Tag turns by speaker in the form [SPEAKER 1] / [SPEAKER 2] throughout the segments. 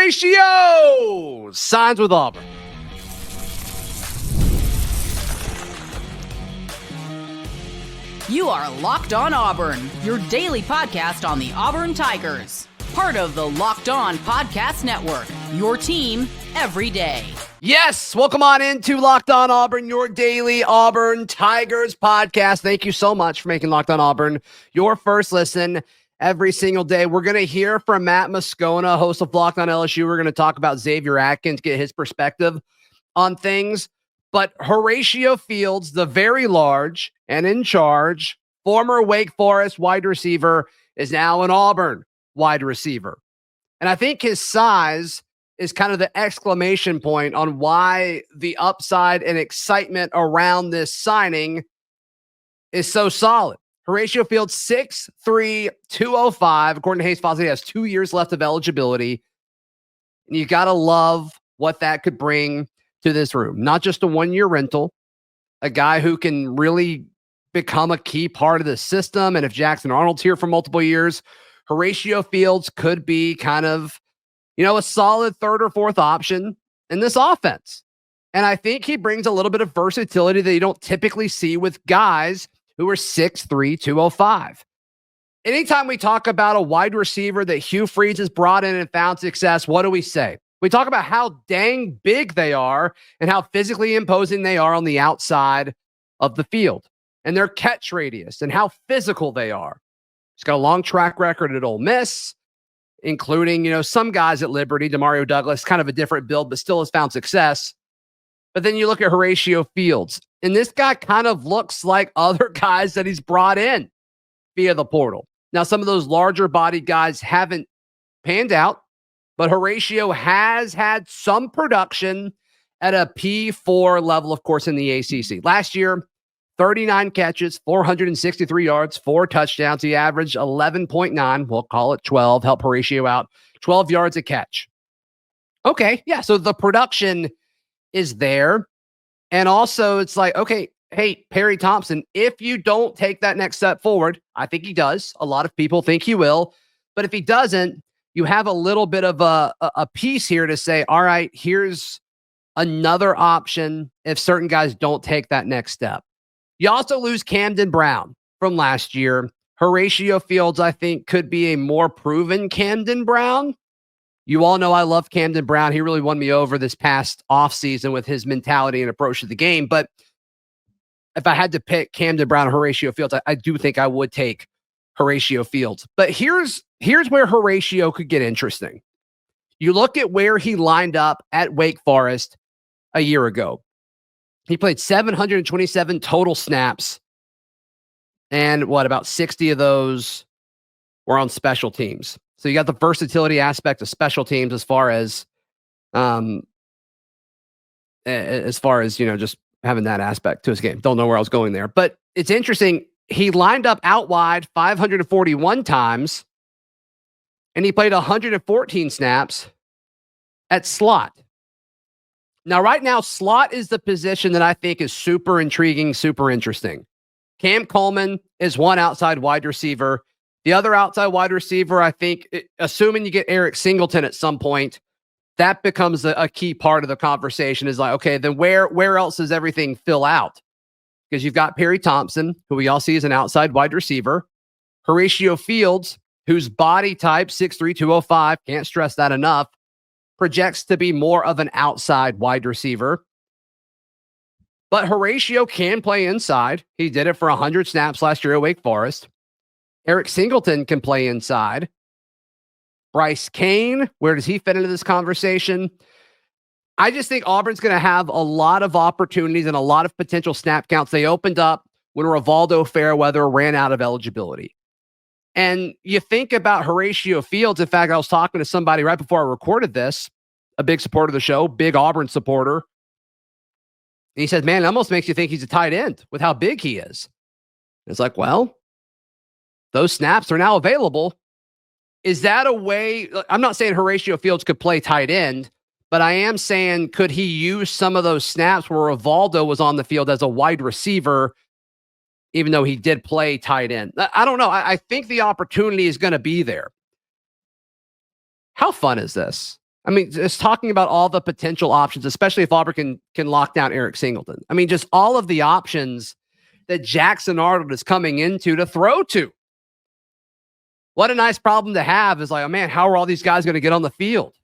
[SPEAKER 1] Horatio signs with Auburn.
[SPEAKER 2] You are Locked On Auburn, your daily podcast on the Auburn Tigers. Part of the Locked On Podcast Network, your team every day.
[SPEAKER 1] Yes, welcome on into Locked On Auburn, your daily Auburn Tigers podcast. Thank you so much for making Locked On Auburn your first listen every single day. We're going to hear from Matt Moscona, host of Locked On LSU. We're going to talk about Xavier Atkins, get his perspective on things. But Horatio Fields, the very large and in charge former Wake Forest wide receiver, is now an Auburn wide receiver. And I think his size is kind of the exclamation point on why the upside and excitement around this signing is so solid. Horatio Fields, 6'3", 205. According to Hayes Fawcett, he has 2 years left of eligibility. And you got to love what that could bring to this room. Not just a one-year rental, a guy who can really become a key part of the system. And if Jackson Arnold's here for multiple years, Horatio Fields could be kind of, a solid third or fourth option in this offense. And I think he brings a little bit of versatility that you don't typically see with guys who are 6'3", 205. Anytime we talk about a wide receiver that Hugh Freeze has brought in and found success, what do we say? We talk about how dang big they are and how physically imposing they are on the outside of the field and their catch radius and how physical they are. He's got a long track record at Ole Miss, including, some guys at Liberty. Demario Douglas, kind of a different build, but still has found success. But then you look at Horatio Fields, and this guy kind of looks like other guys that he's brought in via the portal. Now, some of those larger body guys haven't panned out, but Horatio has had some production at a P4 level, of course, in the ACC. Last year, 39 catches, 463 yards, 4 touchdowns. He averaged 11.9. We'll call it 12. Help Horatio out. 12 yards a catch. Okay, yeah, so the production is there. And also, it's like, okay, hey, Perry Thompson, if you don't take that next step forward, I think he does. A lot of people think he will. But if he doesn't, you have a little bit of a piece here to say, all right, here's another option if certain guys don't take that next step. You also lose Camden Brown from last year. Horatio Fields, I think, could be a more proven Camden Brown. You all know I love Camden Brown. He really won me over this past offseason with his mentality and approach to the game. But if I had to pick Camden Brown or Horatio Fields, I do think I would take Horatio Fields. But here's where Horatio could get interesting. You look at where he lined up at Wake Forest a year ago. He played 727 total snaps, and about 60 of those were on special teams. So you got the versatility aspect of special teams as far as just having that aspect to his game. Don't know where I was going there, but it's interesting. He lined up out wide 541 times, and he played 114 snaps at slot. Now, right now, slot is the position that I think is super intriguing, super interesting. Cam Coleman is one outside wide receiver. The other outside wide receiver, I think, assuming you get Eric Singleton at some point, that becomes a key part of the conversation is like, okay, then where else does everything fill out? Because you've got Perry Thompson, who we all see as an outside wide receiver. Horatio Fields, whose body type, 6'3", 205, can't stress that enough, projects to be more of an outside wide receiver. But Horatio can play inside. He did it for 100 snaps last year at Wake Forest. Eric Singleton can play inside. Bryce Kane, where does he fit into this conversation? I just think Auburn's going to have a lot of opportunities and a lot of potential snap counts. They opened up when Rivaldo Fairweather ran out of eligibility. And you think about Horatio Fields. In fact, I was talking to somebody right before I recorded this, a big supporter of the show, big Auburn supporter. And he said, man, it almost makes you think he's a tight end with how big he is. And it's like, well, those snaps are now available. Is that a way? I'm not saying Horatio Fields could play tight end, but I am saying, could he use some of those snaps where Rivaldo was on the field as a wide receiver, even though he did play tight end? I don't know. I think the opportunity is going to be there. How fun is this? I mean, just talking about all the potential options, especially if Auburn can lock down Eric Singleton. I mean, just all of the options that Jackson Arnold is coming into to throw to. What a nice problem to have is like, oh man, how are all these guys going to get on the field?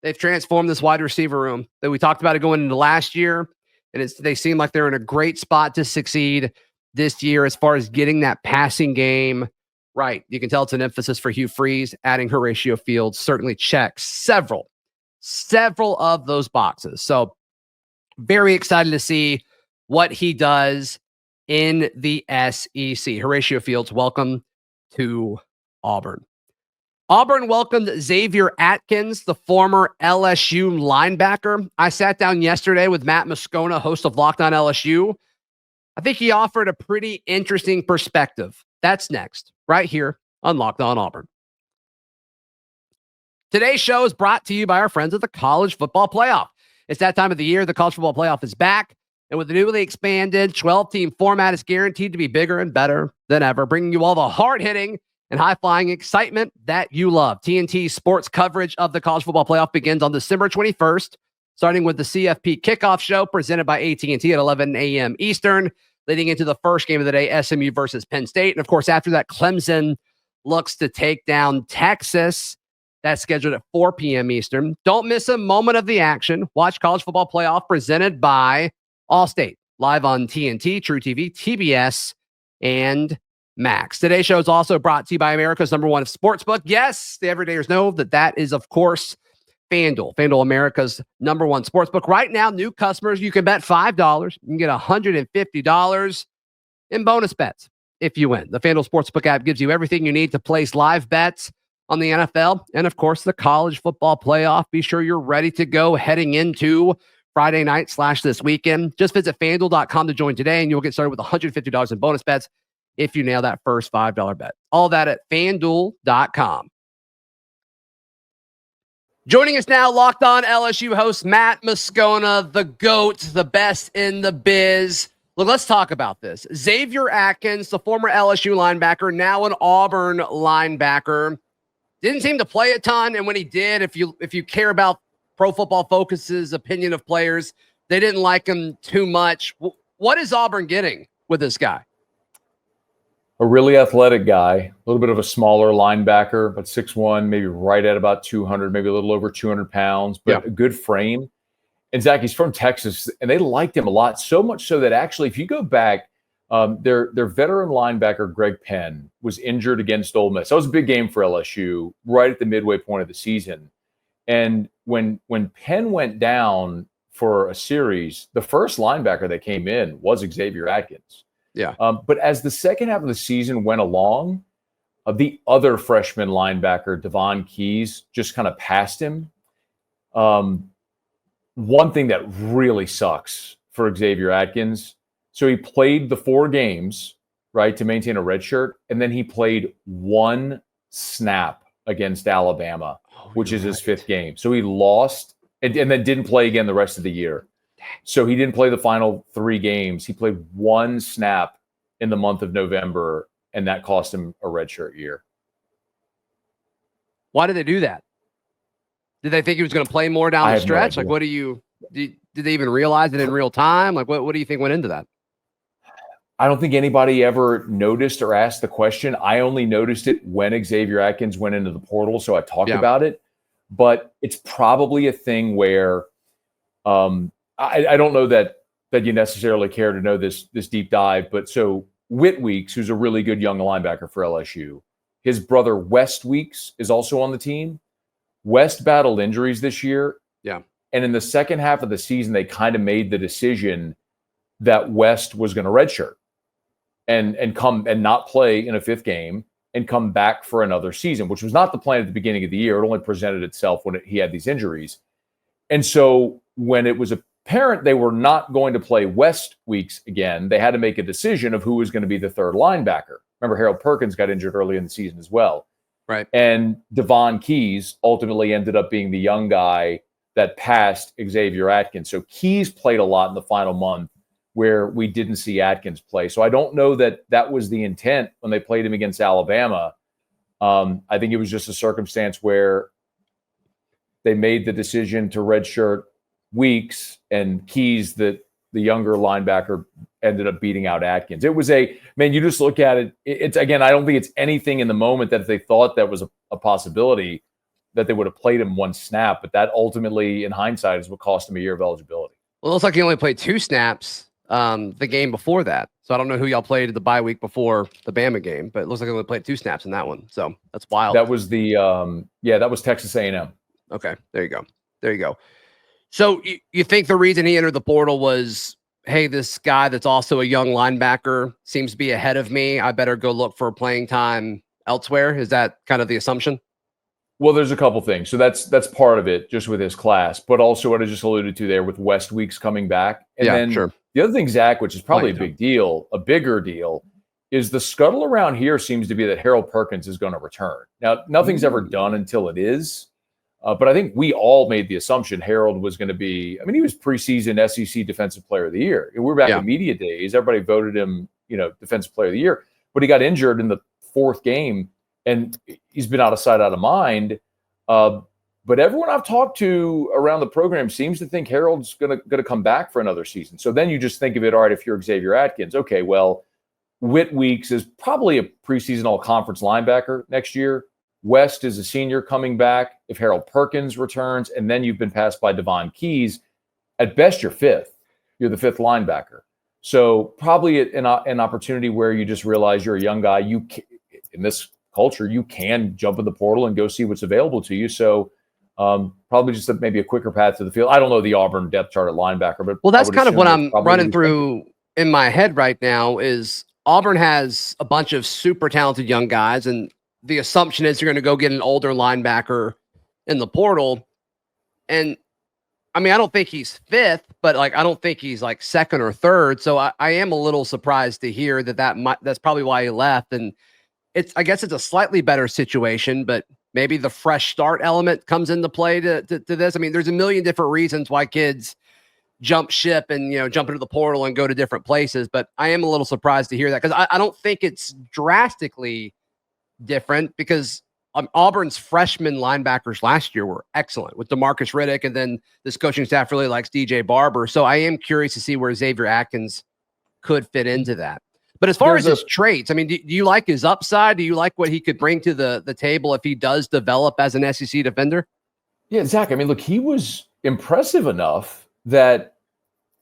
[SPEAKER 1] They've transformed this wide receiver room that we talked about it going into last year. And they seem like they're in a great spot to succeed this year as far as getting that passing game right. You can tell it's an emphasis for Hugh Freeze. Adding Horatio Fields certainly checks several of those boxes. So very excited to see what he does in the SEC. Horatio Fields, welcome to Auburn. Auburn welcomed Xavier Atkins, the former LSU linebacker. I sat down yesterday with Matt Moscona, host of Locked On LSU. I think he offered a pretty interesting perspective. That's next, right here on Locked On Auburn. Today's show is brought to you by our friends at the College Football Playoff. It's that time of the year. The College Football Playoff is back. And with the newly expanded 12-team format, it's guaranteed to be bigger and better than ever, bringing you all the hard-hitting and high-flying excitement that you love. TNT sports coverage of the College Football Playoff begins on December 21st, starting with the CFP kickoff show presented by AT&T at 11 a.m. Eastern, leading into the first game of the day, SMU versus Penn State. And, of course, after that, Clemson looks to take down Texas. That's scheduled at 4 p.m. Eastern. Don't miss a moment of the action. Watch College Football Playoff presented by Allstate, live on TNT, True TV, TBS, and Max. Today's show is also brought to you by America's #1 sportsbook. Yes, the everydayers know that is, of course, FanDuel. FanDuel, America's #1 sportsbook. Right now, new customers, you can bet $5. You can get $150 in bonus bets if you win. The FanDuel Sportsbook app gives you everything you need to place live bets on the NFL and, of course, the College Football Playoff. Be sure you're ready to go heading into Friday night / this weekend. Just visit FanDuel.com to join today, and you'll get started with $150 in bonus bets if you nail that first $5 bet. All that at FanDuel.com. Joining us now, Locked On LSU host Matt Moscona, the GOAT, the best in the biz. Look, let's talk about this. Xavier Atkins, the former LSU linebacker, now an Auburn linebacker, didn't seem to play a ton, and when he did, if you care about Pro Football Focus's opinion of players, they didn't like him too much. What is Auburn getting with this guy?
[SPEAKER 3] A really athletic guy, a little bit of a smaller linebacker, but 6'1", maybe right at about 200, maybe a little over 200 pounds, but a good frame. And Zach, he's from Texas, and they liked him a lot, so much so that actually, if you go back, their veteran linebacker, Greg Penn, was injured against Ole Miss. That was a big game for LSU right at the midway point of the season. And when Penn went down for a series, the first linebacker that came in was Xavier Atkins.
[SPEAKER 1] Yeah.
[SPEAKER 3] But as the second half of the season went along, the other freshman linebacker, Devon Keys, just kind of passed him. One thing that really sucks for Xavier Atkins, so he played the 4 games, right, to maintain a red shirt, and then he played 1 snap against Alabama, which is his 5th game. So he lost and then didn't play again the rest of the year. So he didn't play the final 3 games. He played 1 snap in the month of November, and that cost him a redshirt year.
[SPEAKER 1] Why did they do that? Did they think he was going to play more down the stretch?
[SPEAKER 3] No
[SPEAKER 1] like, did they even realize it in real time? Like, what do you think went into that?
[SPEAKER 3] I don't think anybody ever noticed or asked the question. I only noticed it when Xavier Atkins went into the portal, so I talked about it. But it's probably a thing where I don't know that you necessarily care to know this deep dive, but so Whit Weeks, who's a really good young linebacker for LSU, his brother West Weeks is also on the team. West battled injuries this year.
[SPEAKER 1] Yeah.
[SPEAKER 3] And in the second half of the season, they kind of made the decision that West was going to redshirt and come and not play in a 5th game and come back for another season, which was not the plan at the beginning of the year. It only presented itself when he had these injuries. And so when it was apparent they were not going to play West Weeks again, they had to make a decision of who was going to be the 3rd linebacker. Remember, Harold Perkins got injured early in the season as well.
[SPEAKER 1] Right.
[SPEAKER 3] And Devon Keys ultimately ended up being the young guy that passed Xavier Atkins. So Keys played a lot in the final month where we didn't see Atkins play. So I don't know that was the intent when they played him against Alabama. I think it was just a circumstance where they made the decision to redshirt Weeks, and Keys, that the younger linebacker, ended up beating out Atkins. It was you just look at it. It's again, I don't think it's anything in the moment that if they thought that was a possibility that they would have played him one snap, but that ultimately, in hindsight, is what cost him a year of eligibility.
[SPEAKER 1] Well, it looks like he only played 2 snaps the game before that. So I don't know who y'all played the bye week before the Bama game, but it looks like he only played 2 snaps in that one. So that's wild.
[SPEAKER 3] That was that was Texas A&M.
[SPEAKER 1] Okay, there you go. So you think the reason he entered the portal was, hey, this guy that's also a young linebacker seems to be ahead of me. I better go look for playing time elsewhere. Is that kind of the assumption?
[SPEAKER 3] Well, there's a couple things. So that's part of it, just with his class, but also what I just alluded to there with West Weeks coming back. And then
[SPEAKER 1] sure.
[SPEAKER 3] The other thing, Zach, which is probably a bigger deal, is the scuttle around here seems to be that Harold Perkins is going to return. Now, nothing's ever done until it is. But I think we all made the assumption Harold was going to be, he was preseason SEC Defensive Player of the Year. We were back in media days. Everybody voted him, Defensive Player of the Year. But he got injured in the 4th game, and he's been out of sight, out of mind. But everyone I've talked to around the program seems to think Harold's going to come back for another season. So then you just think of it, all right, if you're Xavier Atkins, okay, well, Whit Weeks is probably a preseason all-conference linebacker next year. West is a senior coming back. If Harold Perkins returns, and then you've been passed by Devon Keys, at best you're 5th. You're the 5th linebacker. So probably an opportunity where you just realize you're a young guy. In this culture, you can jump in the portal and go see what's available to you. So probably just maybe a quicker path to the field. I don't know the Auburn depth chart at linebacker, but
[SPEAKER 1] that's kind of what I'm running through in my head right now. Is Auburn has a bunch of super talented young guys, and the assumption is you're going to go get an older linebacker in the portal. And I don't think he's 5th, but I don't think he's 2nd or 3rd. So I am a little surprised to hear that's probably why he left. And I guess it's a slightly better situation, but maybe the fresh start element comes into play to this. There's a million different reasons why kids jump ship and, jump into the portal and go to different places. But I am a little surprised to hear that, because I don't think it's drastically different, because Auburn's freshman linebackers last year were excellent with DeMarcus Riddick, and then this coaching staff really likes DJ Barber. So I am curious to see where Xavier Atkins could fit into that. But as far as his traits, do you like his upside? Do you like what he could bring to the table if he does develop as an SEC defender?
[SPEAKER 3] Yeah, Zach, look, he was impressive enough that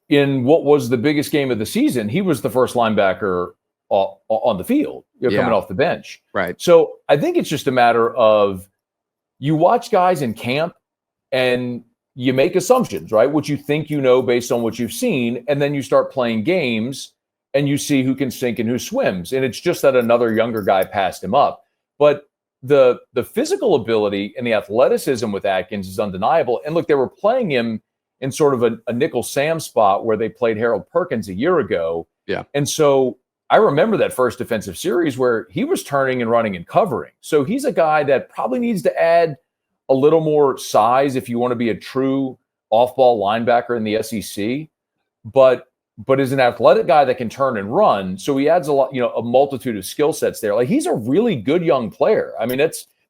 [SPEAKER 3] in what was the biggest game of the season, he was the first linebacker on the field, coming off the bench.
[SPEAKER 1] Right.
[SPEAKER 3] So I think it's just a matter of, you watch guys in camp and you make assumptions, right? What you think based on what you've seen, and then you start playing games and you see who can sink and who swims. And it's just that another younger guy passed him up. But the physical ability and the athleticism with Atkins is undeniable. And look, they were playing him in sort of a nickel Sam spot where they played Harold Perkins a year ago.
[SPEAKER 1] Yeah.
[SPEAKER 3] And so I remember that first defensive series where he was turning and running and covering. So he's a guy that probably needs to add a little more size if you want to be a true off-ball linebacker in the SEC. But is an athletic guy that can turn and run. So he adds a lot, a multitude of skill sets there. He's a really good young player.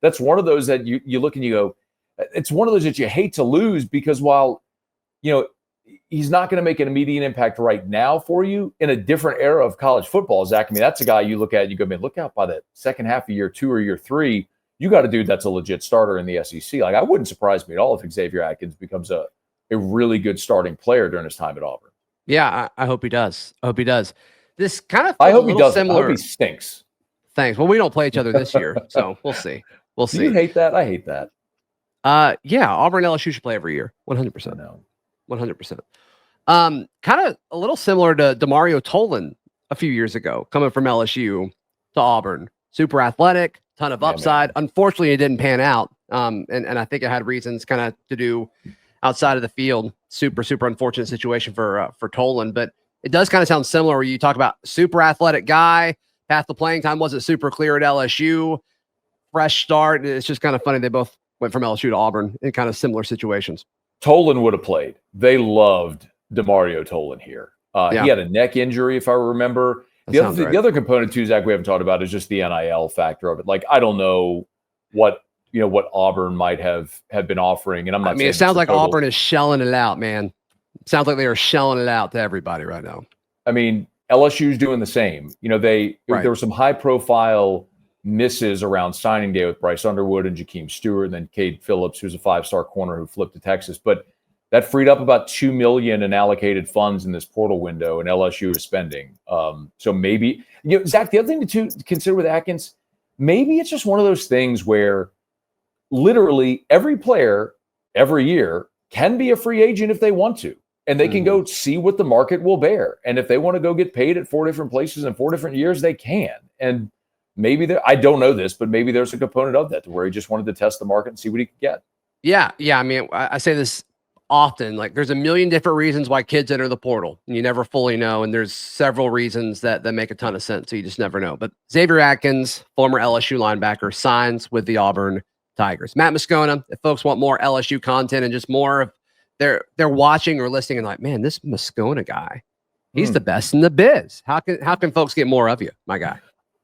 [SPEAKER 3] That's one of those that you look and you go, it's one of those that you hate to lose, because while, he's not going to make an immediate impact right now for you, in a different era of college football, Zach, that's a guy you look at and you go, man, look out by the second half of year 2 or year 3, you got a dude that's a legit starter in the SEC. I wouldn't surprise me at all if Xavier Atkins becomes a really good starting player during his time at Auburn.
[SPEAKER 1] Yeah, I hope he does. This kind of
[SPEAKER 3] I hope he does.
[SPEAKER 1] Similar.
[SPEAKER 3] I hope he stinks.
[SPEAKER 1] Thanks. Well, we don't play each other this year, so we'll see.
[SPEAKER 3] Do you hate that? I hate that.
[SPEAKER 1] Yeah, Auburn and LSU should play every year. 100%.
[SPEAKER 3] No.
[SPEAKER 1] 100%. Kind of a little similar to Demario Tolan a few years ago, coming from LSU to Auburn. Super athletic, ton of upside. Unfortunately, it didn't pan out. And I think it had reasons kind of to do outside of the field. Super unfortunate situation for Tolan. But it does kind of sound similar where you talk about super athletic guy. Path to playing time wasn't super clear at LSU. Fresh start. It's just kind of funny. They both went from LSU to Auburn in kind of similar situations.
[SPEAKER 3] Tolan would have played. They loved Demario Tolan here. He had a neck injury, if I remember. The other component too, Zach, we haven't talked about is just the NIL factor of it. I don't know what what Auburn might have been offering. And I'm not.
[SPEAKER 1] I mean, it sounds like Auburn is shelling it out, man. It sounds like they are shelling it out to everybody right now.
[SPEAKER 3] I mean, LSU's doing the same. There were some high profile misses around signing day with Bryce Underwood and Jakeem Stewart, and then Cade Phillips, who's a 5-star corner who flipped to Texas. But that freed up about $2 million in allocated funds in this portal window, and LSU is spending. So maybe, Zach, the other thing to consider with Atkins, maybe it's just one of those things where literally every player every year can be a free agent if they want to, and they can go see what the market will bear. And if they want to go get paid at 4 different places in 4 different years, they can. And maybe I don't know this, but maybe there's a component of that to where he just wanted to test the market and see what he could get. Yeah.
[SPEAKER 1] I mean, I say this often, like there's a million different reasons why kids enter the portal and you never fully know. And there's several reasons that make a ton of sense. So you just never know. But Xavier Atkins, former LSU linebacker, signs with the Auburn Tigers. Matt Moscona, if folks want more LSU content and just more of they're watching or listening and like, man, this Moscona guy, he's the best in the biz. How can folks get more of you, my guy?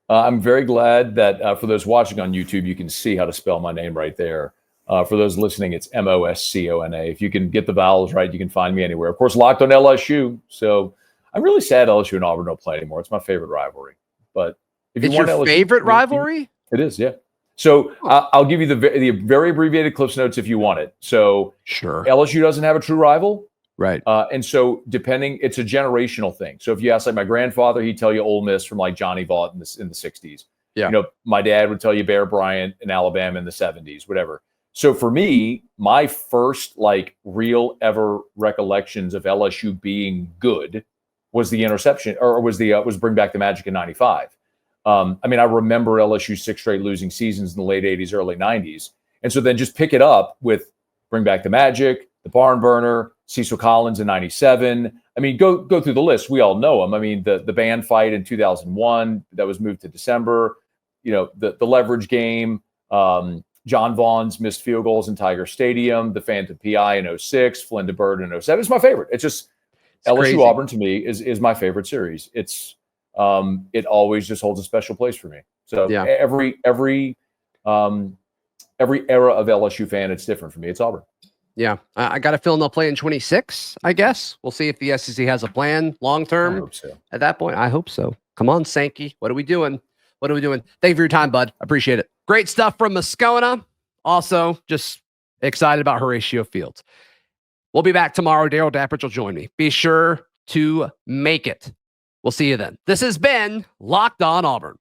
[SPEAKER 3] I'm very glad that for those watching on YouTube, you can see how to spell my name right there. For those listening, it's Moscona. If you can get the vowels right, you can find me anywhere. Of course, locked on LSU. So I'm really sad LSU and Auburn don't play anymore. It's my favorite rivalry. But if you want
[SPEAKER 1] your
[SPEAKER 3] LSU,
[SPEAKER 1] favorite rivalry?
[SPEAKER 3] It is, yeah. So I'll give you the very abbreviated Cliffs Notes if you want it. So
[SPEAKER 1] sure,
[SPEAKER 3] LSU doesn't have a true rival.
[SPEAKER 1] Right.
[SPEAKER 3] And so it's a generational thing. So if you ask like my grandfather, he'd tell you Ole Miss from like Johnny Vaught in the 60s.
[SPEAKER 1] Yeah.
[SPEAKER 3] My dad would tell you Bear Bryant in Alabama in the 70s, whatever. So for me, my first like real ever recollections of LSU being good was the interception or was Bring Back the Magic in 95. I mean, I remember LSU 6 straight losing seasons in the late 80s, early 90s. And so then just pick it up with Bring Back the Magic, the Barn Burner, Cecil Collins in 97. I mean, go through the list. We all know them. I mean, the band fight in 2001 that was moved to December, the leverage game, John Vaughn's missed field goals in Tiger Stadium, the Phantom PI in 06, Flynn to Bird in 07. It's my favorite. It's LSU crazy. Auburn to me is my favorite series. It always just holds a special place for me. So yeah. every era of LSU fan, it's different for me. It's Auburn.
[SPEAKER 1] Yeah, I got a feeling they'll play in 26, I guess. We'll see if the SEC has a plan long-term.
[SPEAKER 3] I hope so.
[SPEAKER 1] At that point. I hope so. Come on, Sankey. What are we doing? Thank you for your time, bud. Appreciate it. Great stuff from Moscona. Also, just excited about Horatio Fields. We'll be back tomorrow. Daryl Dapprich will join me. Be sure to make it. We'll see you then. This has been Locked On Auburn.